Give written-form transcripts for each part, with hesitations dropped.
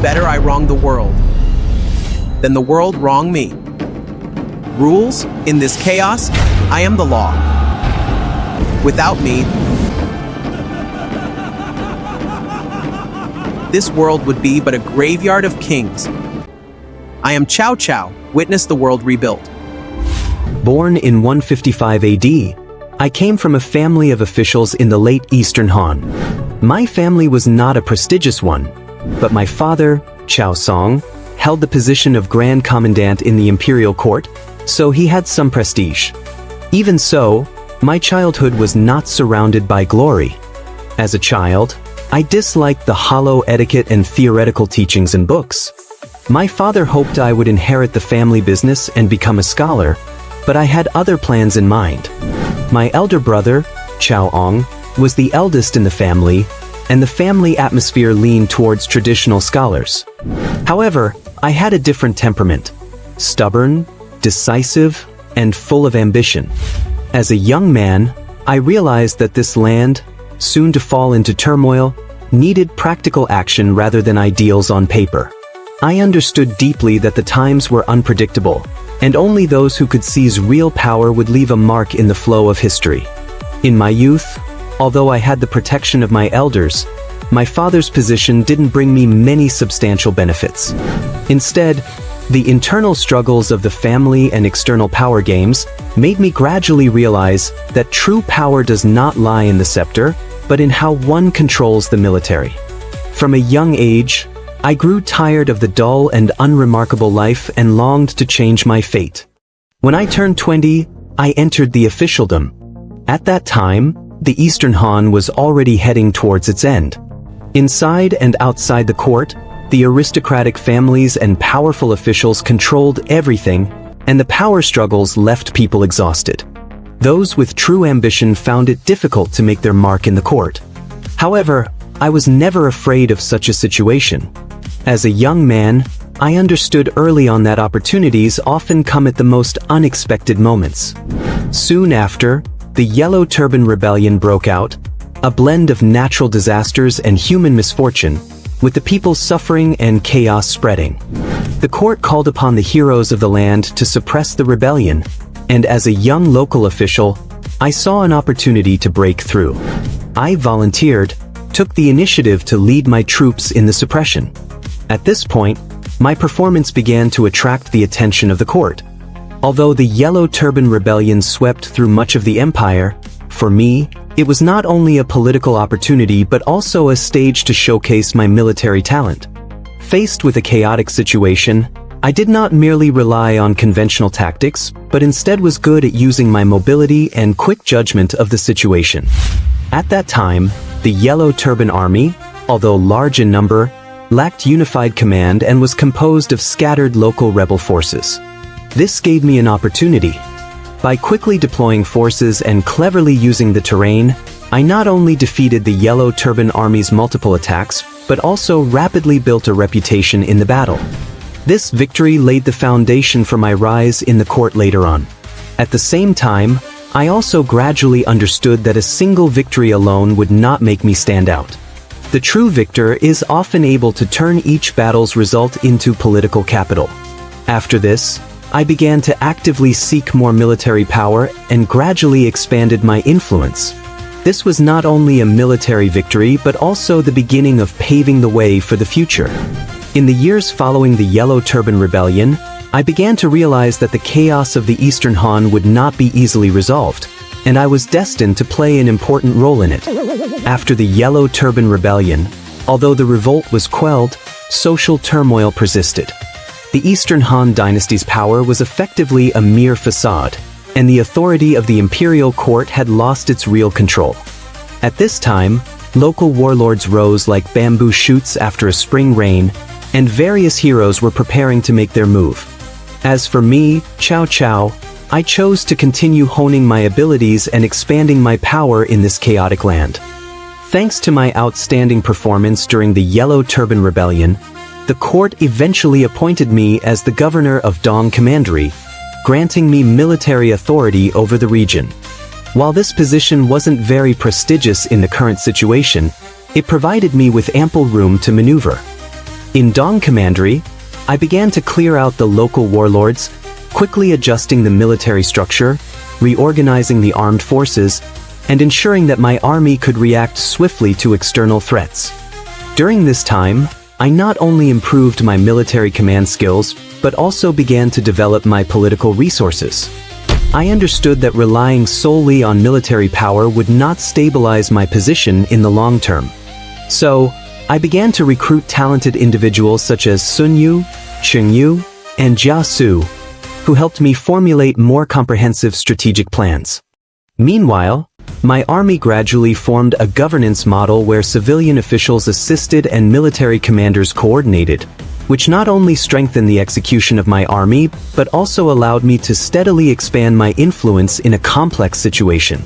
Better I wrong the world than the world wrong me. Rules, in this chaos, I am the law. Without me, this world would be but a graveyard of kings. I am Cao Cao, witness the world rebuilt. Born in 155 AD, I came from a family of officials in the late Eastern Han. My family was not a prestigious one, but my father, Cao Song, held the position of Grand Commandant in the imperial court, so he had some prestige. Even so, my childhood was not surrounded by glory. As a child, I disliked the hollow etiquette and theoretical teachings in books. My father hoped I would inherit the family business and become a scholar, but I had other plans in mind. My elder brother, Cao Ong, was the eldest in the family, and the family atmosphere leaned towards traditional scholars. However, I had a different temperament: stubborn, decisive, and full of ambition. As a young man, I realized that this land, soon to fall into turmoil, needed practical action rather than ideals on paper. I understood deeply that the times were unpredictable, and only those who could seize real power would leave a mark in the flow of history. In my youth, although I had the protection of my elders, my father's position didn't bring me many substantial benefits. Instead, the internal struggles of the family and external power games made me gradually realize that true power does not lie in the scepter, but in how one controls the military. From a young age, I grew tired of the dull and unremarkable life and longed to change my fate. When I turned 20, I entered the officialdom. At that time, the Eastern Han was already heading towards its end. Inside and outside the court, the aristocratic families and powerful officials controlled everything, and the power struggles left people exhausted. Those with true ambition found it difficult to make their mark in the court. However, I was never afraid of such a situation. As a young man, I understood early on that opportunities often come at the most unexpected moments. Soon after, the Yellow Turban Rebellion broke out, a blend of natural disasters and human misfortune, with the people suffering and chaos spreading. The court called upon the heroes of the land to suppress the rebellion, and as a young local official, I saw an opportunity to break through. I volunteered, took the initiative to lead my troops in the suppression. At this point, my performance began to attract the attention of the court. Although the Yellow Turban Rebellion swept through much of the empire, for me, it was not only a political opportunity but also a stage to showcase my military talent. Faced with a chaotic situation, I did not merely rely on conventional tactics, but instead was good at using my mobility and quick judgment of the situation. At that time, the Yellow Turban Army, although large in number, lacked unified command and was composed of scattered local rebel forces. This gave me an opportunity. By quickly deploying forces and cleverly using the terrain, I not only defeated the Yellow Turban Army's multiple attacks, but also rapidly built a reputation in the battle. This victory laid the foundation for my rise in the court later on. At the same time, I also gradually understood that a single victory alone would not make me stand out. The true victor is often able to turn each battle's result into political capital. After this, I began to actively seek more military power and gradually expanded my influence. This was not only a military victory but also the beginning of paving the way for the future. In the years following the Yellow Turban Rebellion, I began to realize that the chaos of the Eastern Han would not be easily resolved, and I was destined to play an important role in it. After the Yellow Turban Rebellion, although the revolt was quelled, social turmoil persisted. The Eastern Han dynasty's power was effectively a mere facade, and the authority of the imperial court had lost its real control. At this time, local warlords rose like bamboo shoots after a spring rain, and various heroes were preparing to make their move. As for me, Cao Cao, I chose to continue honing my abilities and expanding my power in this chaotic land. Thanks to my outstanding performance during the Yellow Turban Rebellion, the court eventually appointed me as the governor of Dong Commandery, granting me military authority over the region. While this position wasn't very prestigious in the current situation, it provided me with ample room to maneuver. In Dong Commandery, I began to clear out the local warlords, quickly adjusting the military structure, reorganizing the armed forces, and ensuring that my army could react swiftly to external threats. During this time, I not only improved my military command skills, but also began to develop my political resources. I understood that relying solely on military power would not stabilize my position in the long term. So, I began to recruit talented individuals such as Sun Yu, Cheng Yu, and Jia Su, who helped me formulate more comprehensive strategic plans. Meanwhile, my army gradually formed a governance model where civilian officials assisted and military commanders coordinated, which not only strengthened the execution of my army, but also allowed me to steadily expand my influence in a complex situation.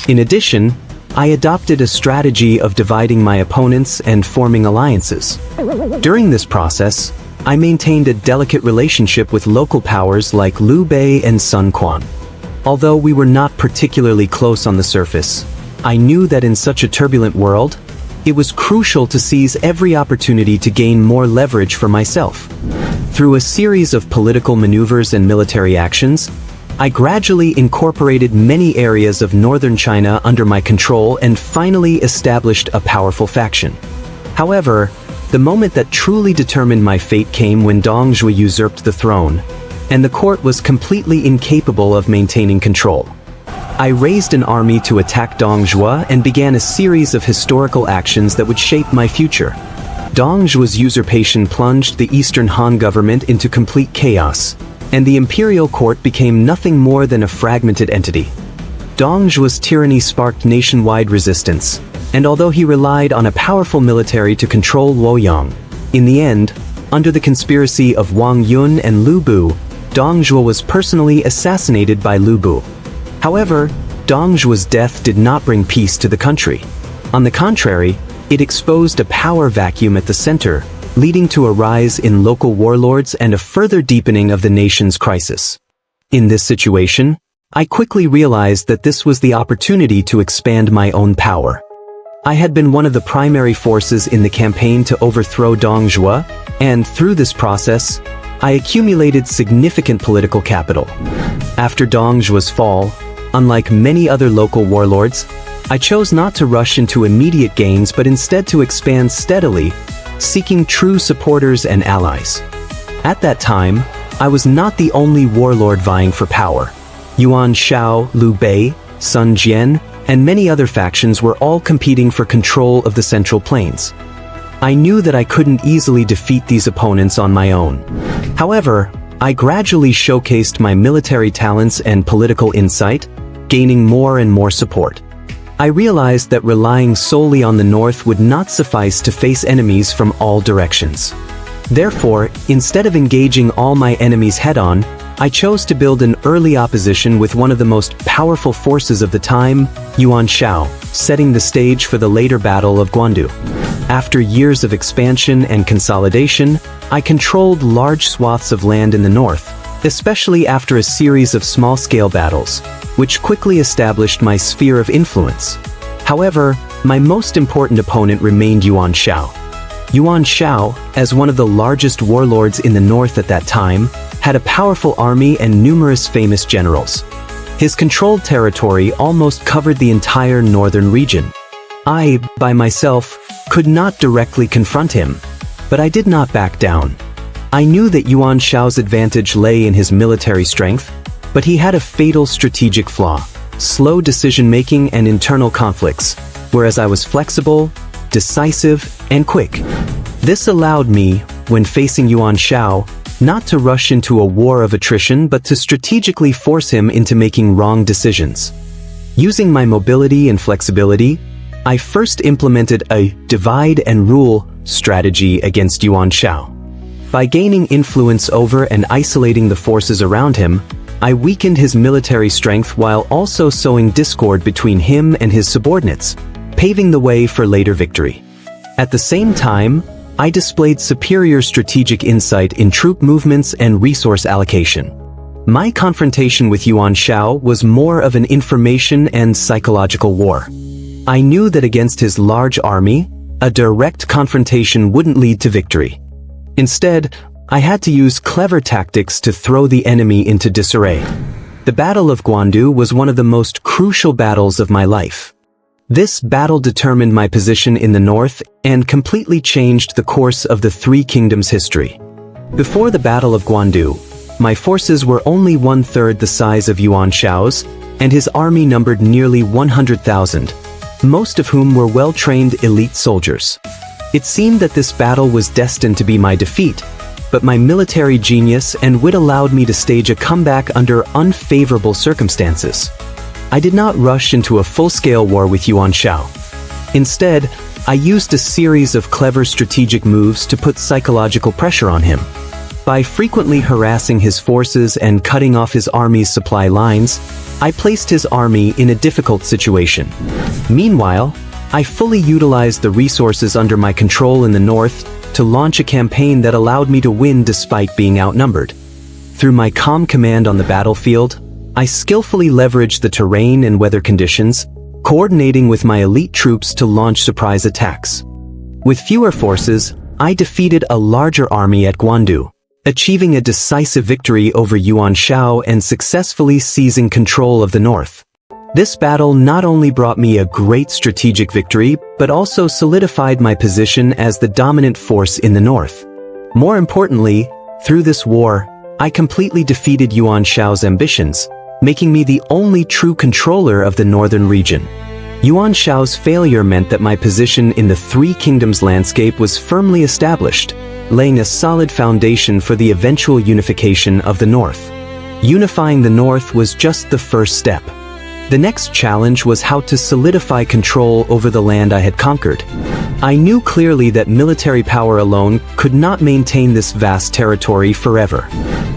In addition, I adopted a strategy of dividing my opponents and forming alliances. During this process, I maintained a delicate relationship with local powers like Liu Bei and Sun Quan. Although we were not particularly close on the surface, I knew that in such a turbulent world, it was crucial to seize every opportunity to gain more leverage for myself. Through a series of political maneuvers and military actions, I gradually incorporated many areas of northern China under my control and finally established a powerful faction. However, the moment that truly determined my fate came when Dong Zhuo usurped the throne, and the court was completely incapable of maintaining control. I raised an army to attack Dong Zhuo and began a series of historical actions that would shape my future. Dong Zhuo's usurpation plunged the Eastern Han government into complete chaos, and the imperial court became nothing more than a fragmented entity. Dong Zhuo's tyranny sparked nationwide resistance, and although he relied on a powerful military to control Luoyang, in the end, under the conspiracy of Wang Yun and Lu Bu, Dong Zhuo was personally assassinated by Lu Bu. However, Dong Zhuo's death did not bring peace to the country. On the contrary, it exposed a power vacuum at the center, leading to a rise in local warlords and a further deepening of the nation's crisis. In this situation, I quickly realized that this was the opportunity to expand my own power. I had been one of the primary forces in the campaign to overthrow Dong Zhuo, and through this process, I accumulated significant political capital. After Dong Zhuo's fall, unlike many other local warlords, I chose not to rush into immediate gains but instead to expand steadily, seeking true supporters and allies. At that time, I was not the only warlord vying for power. Yuan Shao, Liu Bei, Sun Jian, and many other factions were all competing for control of the Central Plains. I knew that I couldn't easily defeat these opponents on my own. However, I gradually showcased my military talents and political insight, gaining more and more support. I realized that relying solely on the north would not suffice to face enemies from all directions. Therefore, instead of engaging all my enemies head-on, I chose to build an early opposition with one of the most powerful forces of the time, Yuan Shao, setting the stage for the later Battle of Guandu. After years of expansion and consolidation, I controlled large swaths of land in the north, especially after a series of small-scale battles, which quickly established my sphere of influence. However, my most important opponent remained Yuan Shao. Yuan Shao, as one of the largest warlords in the north at that time, had a powerful army and numerous famous generals. His controlled territory almost covered the entire northern region. I, by myself, could not directly confront him, but I did not back down. I knew that Yuan Shao's advantage lay in his military strength, but he had a fatal strategic flaw: slow decision-making and internal conflicts, whereas I was flexible, decisive, and quick. This allowed me, when facing Yuan Shao, not to rush into a war of attrition but to strategically force him into making wrong decisions. Using my mobility and flexibility, I first implemented a divide and rule strategy against Yuan Shao. By gaining influence over and isolating the forces around him, I weakened his military strength while also sowing discord between him and his subordinates, paving the way for later victory. At the same time, I displayed superior strategic insight in troop movements and resource allocation. My confrontation with Yuan Shao was more of an information and psychological war. I knew that against his large army, a direct confrontation wouldn't lead to victory. Instead, I had to use clever tactics to throw the enemy into disarray. The Battle of Guandu was one of the most crucial battles of my life. This battle determined my position in the north and completely changed the course of the Three Kingdoms' history. Before the Battle of Guandu, my forces were only one-third the size of Yuan Shao's, and his army numbered nearly 100,000, most of whom were well-trained elite soldiers. It seemed that this battle was destined to be my defeat, but my military genius and wit allowed me to stage a comeback under unfavorable circumstances. I did not rush into a full-scale war with Yuan Shao. Instead, I used a series of clever strategic moves to put psychological pressure on him. By frequently harassing his forces and cutting off his army's supply lines, I placed his army in a difficult situation. Meanwhile, I fully utilized the resources under my control in the north to launch a campaign that allowed me to win despite being outnumbered. Through my calm command on the battlefield, I skillfully leveraged the terrain and weather conditions, coordinating with my elite troops to launch surprise attacks. With fewer forces, I defeated a larger army at Guandu, achieving a decisive victory over Yuan Shao and successfully seizing control of the north. This battle not only brought me a great strategic victory, but also solidified my position as the dominant force in the north. More importantly, through this war, I completely defeated Yuan Shao's ambitions, making me the only true controller of the northern region. Yuan Shao's failure meant that my position in the Three Kingdoms landscape was firmly established, laying a solid foundation for the eventual unification of the north. Unifying the north was just the first step. The next challenge was how to solidify control over the land I had conquered. I knew clearly that military power alone could not maintain this vast territory forever,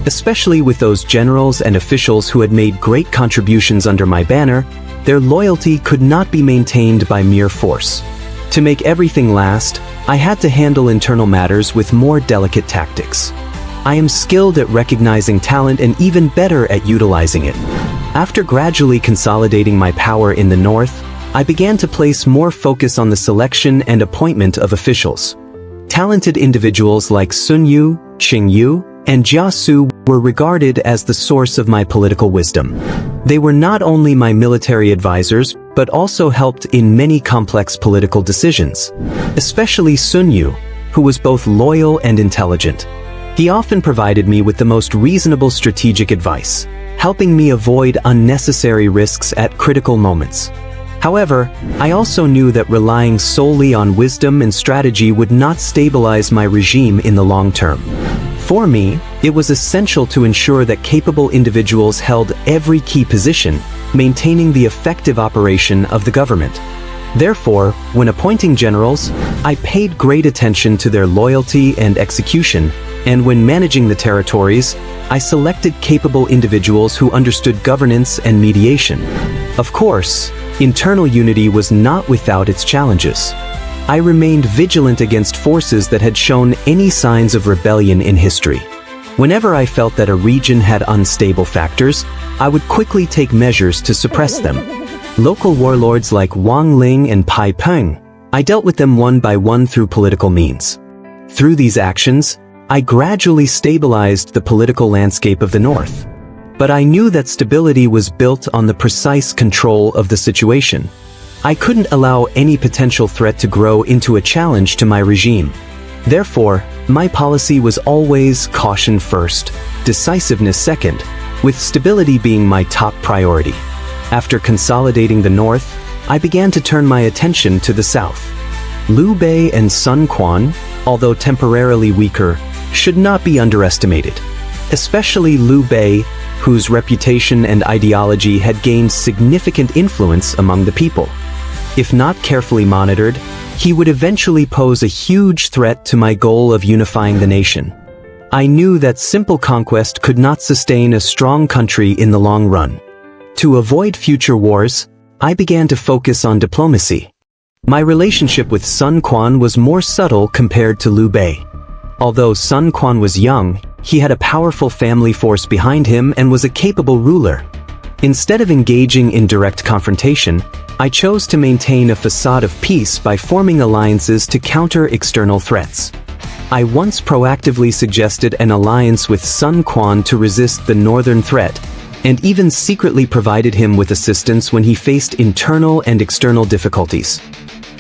especially with those generals and officials who had made great contributions under my banner. Their loyalty could not be maintained by mere force. To make everything last, I had to handle internal matters with more delicate tactics. I am skilled at recognizing talent and even better at utilizing it. After gradually consolidating my power in the north, I began to place more focus on the selection and appointment of officials. Talented individuals like Sun Yu, Qing Yu, and Jia Su were regarded as the source of my political wisdom. They were not only my military advisors, but also helped in many complex political decisions, especially Sun Yu, who was both loyal and intelligent. He often provided me with the most reasonable strategic advice, helping me avoid unnecessary risks at critical moments. However, I also knew that relying solely on wisdom and strategy would not stabilize my regime in the long term. For me, it was essential to ensure that capable individuals held every key position, maintaining the effective operation of the government. Therefore, when appointing generals, I paid great attention to their loyalty and execution, and when managing the territories, I selected capable individuals who understood governance and mediation. Of course, internal unity was not without its challenges. I remained vigilant against forces that had shown any signs of rebellion in history. Whenever I felt that a region had unstable factors, I would quickly take measures to suppress them. Local warlords like Wang Ling and Pai Peng, I dealt with them one by one through political means. Through these actions, I gradually stabilized the political landscape of the north. But I knew that stability was built on the precise control of the situation. I couldn't allow any potential threat to grow into a challenge to my regime. Therefore, my policy was always caution first, decisiveness second, with stability being my top priority. After consolidating the north, I began to turn my attention to the south. Liu Bei and Sun Quan, although temporarily weaker, should not be underestimated. Especially Liu Bei, whose reputation and ideology had gained significant influence among the people. If not carefully monitored, he would eventually pose a huge threat to my goal of unifying the nation. I knew that simple conquest could not sustain a strong country in the long run. To avoid future wars, I began to focus on diplomacy. My relationship with Sun Quan was more subtle compared to Liu Bei. Although Sun Quan was young, he had a powerful family force behind him and was a capable ruler. Instead of engaging in direct confrontation, I chose to maintain a facade of peace by forming alliances to counter external threats. I once proactively suggested an alliance with Sun Quan to resist the northern threat, and even secretly provided him with assistance when he faced internal and external difficulties.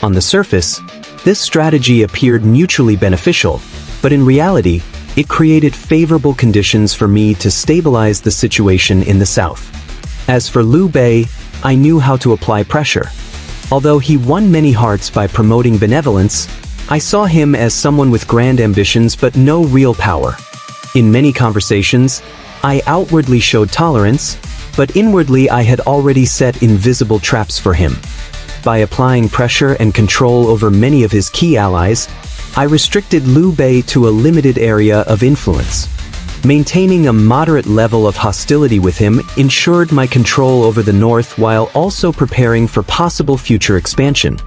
On the surface, this strategy appeared mutually beneficial, but in reality, it created favorable conditions for me to stabilize the situation in the south. As for Liu Bei, I knew how to apply pressure. Although he won many hearts by promoting benevolence, I saw him as someone with grand ambitions but no real power. In many conversations, I outwardly showed tolerance, but inwardly I had already set invisible traps for him. By applying pressure and control over many of his key allies, I restricted Liu Bei to a limited area of influence. Maintaining a moderate level of hostility with him ensured my control over the north while also preparing for possible future expansion.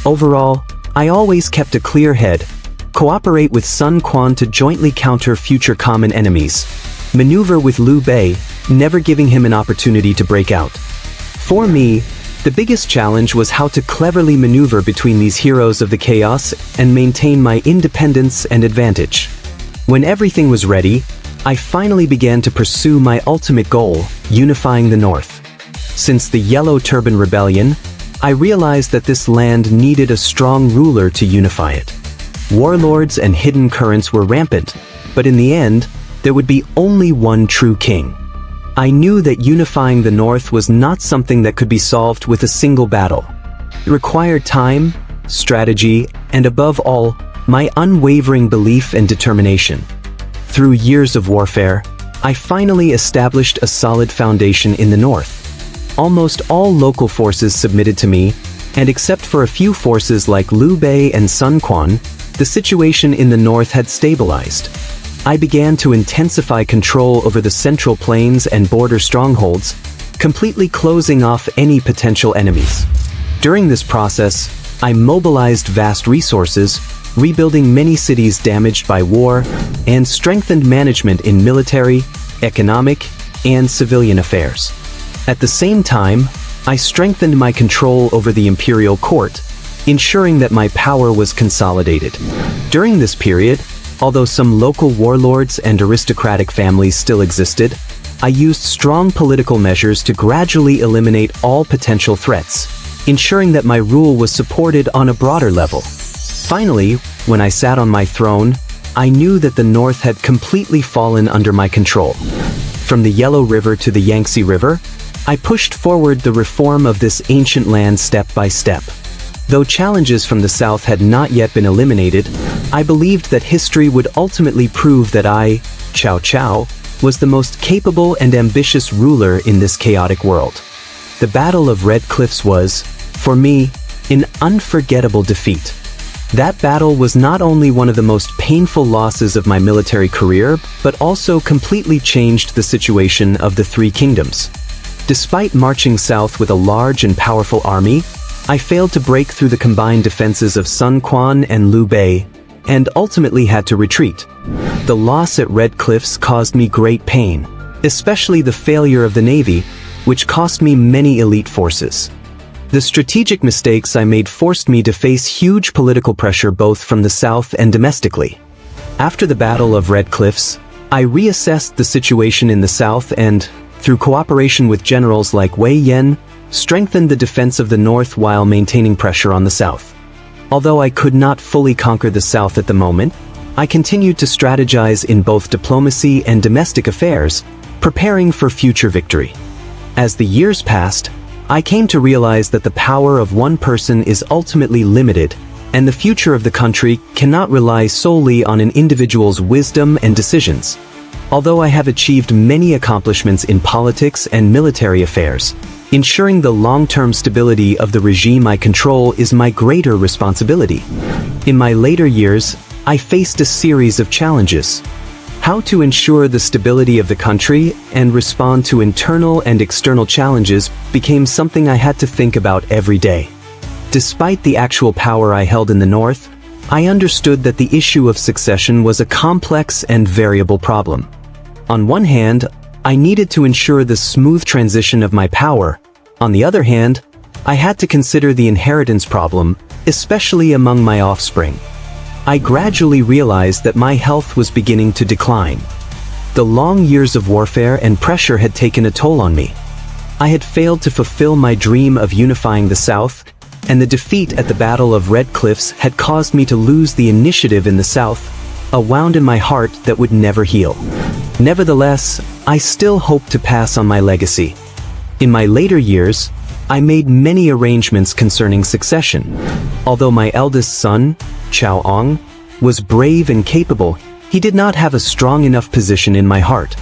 Overall, I always kept a clear head, cooperate with Sun Quan to jointly counter future common enemies, maneuver with Liu Bei, never giving him an opportunity to break out. For me, the biggest challenge was how to cleverly maneuver between these heroes of the chaos and maintain my independence and advantage. When everything was ready, I finally began to pursue my ultimate goal, unifying the North. Since the Yellow Turban Rebellion, I realized that this land needed a strong ruler to unify it. Warlords and hidden currents were rampant, but in the end, there would be only one true king. I knew that unifying the North was not something that could be solved with a single battle. It required time, strategy, and above all, my unwavering belief and determination. Through years of warfare, I finally established a solid foundation in the North. Almost all local forces submitted to me, and except for a few forces like Liu Bei and Sun Quan, the situation in the North had stabilized. I began to intensify control over the central plains and border strongholds, completely closing off any potential enemies. During this process, I mobilized vast resources, rebuilding many cities damaged by war, and strengthened management in military, economic, and civilian affairs. At the same time, I strengthened my control over the imperial court, ensuring that my power was consolidated. During this period, although some local warlords and aristocratic families still existed, I used strong political measures to gradually eliminate all potential threats, ensuring that my rule was supported on a broader level. Finally, when I sat on my throne, I knew that the North had completely fallen under my control. From the Yellow River to the Yangtze River, I pushed forward the reform of this ancient land step by step. Though challenges from the south had not yet been eliminated, I believed that history would ultimately prove that I, Cao Cao, was the most capable and ambitious ruler in this chaotic world. The Battle of Red Cliffs was, for me, an unforgettable defeat. That battle was not only one of the most painful losses of my military career, but also completely changed the situation of the Three Kingdoms. Despite marching south with a large and powerful army, I failed to break through the combined defenses of Sun Quan and Liu Bei, and ultimately had to retreat. The loss at Red Cliffs caused me great pain, especially the failure of the Navy, which cost me many elite forces. The strategic mistakes I made forced me to face huge political pressure both from the south and domestically. After the Battle of Red Cliffs, I reassessed the situation in the south and, through cooperation with generals like Wei Yan, strengthened the defense of the north while maintaining pressure on the south. Although I could not fully conquer the south at the moment, I continued to strategize in both diplomacy and domestic affairs, preparing for future victory. As the years passed, I came to realize that the power of one person is ultimately limited, and the future of the country cannot rely solely on an individual's wisdom and decisions. Although I have achieved many accomplishments in politics and military affairs, ensuring the long-term stability of the regime I control is my greater responsibility. In my later years, I faced a series of challenges. How to ensure the stability of the country and respond to internal and external challenges became something I had to think about every day. Despite the actual power I held in the north, I understood that the issue of succession was a complex and variable problem. On one hand, I needed to ensure the smooth transition of my power. On the other hand, I had to consider the inheritance problem, especially among my offspring. I gradually realized that my health was beginning to decline. The long years of warfare and pressure had taken a toll on me. I had failed to fulfill my dream of unifying the South, and the defeat at the Battle of Red Cliffs had caused me to lose the initiative in the South, a wound in my heart that would never heal. Nevertheless, I still hoped to pass on my legacy. In my later years, I made many arrangements concerning succession. Although my eldest son, Cao Ong, was brave and capable, he did not have a strong enough position in my heart.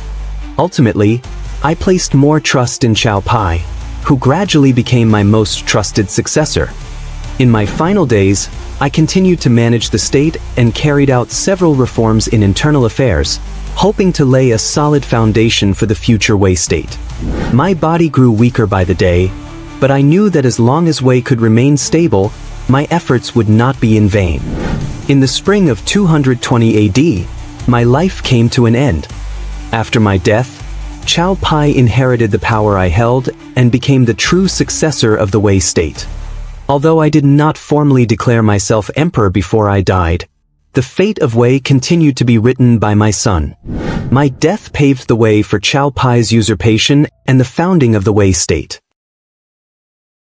Ultimately, I placed more trust in Cao Pai, who gradually became my most trusted successor. In my final days, I continued to manage the state and carried out several reforms in internal affairs, hoping to lay a solid foundation for the future Wei state. My body grew weaker by the day, but I knew that as long as Wei could remain stable, my efforts would not be in vain. In the spring of 220 AD, my life came to an end. After my death, Cao Pai inherited the power I held and became the true successor of the Wei state. Although I did not formally declare myself emperor before I died, the fate of Wei continued to be written by my son. My death paved the way for Cao Pai's usurpation and the founding of the Wei state.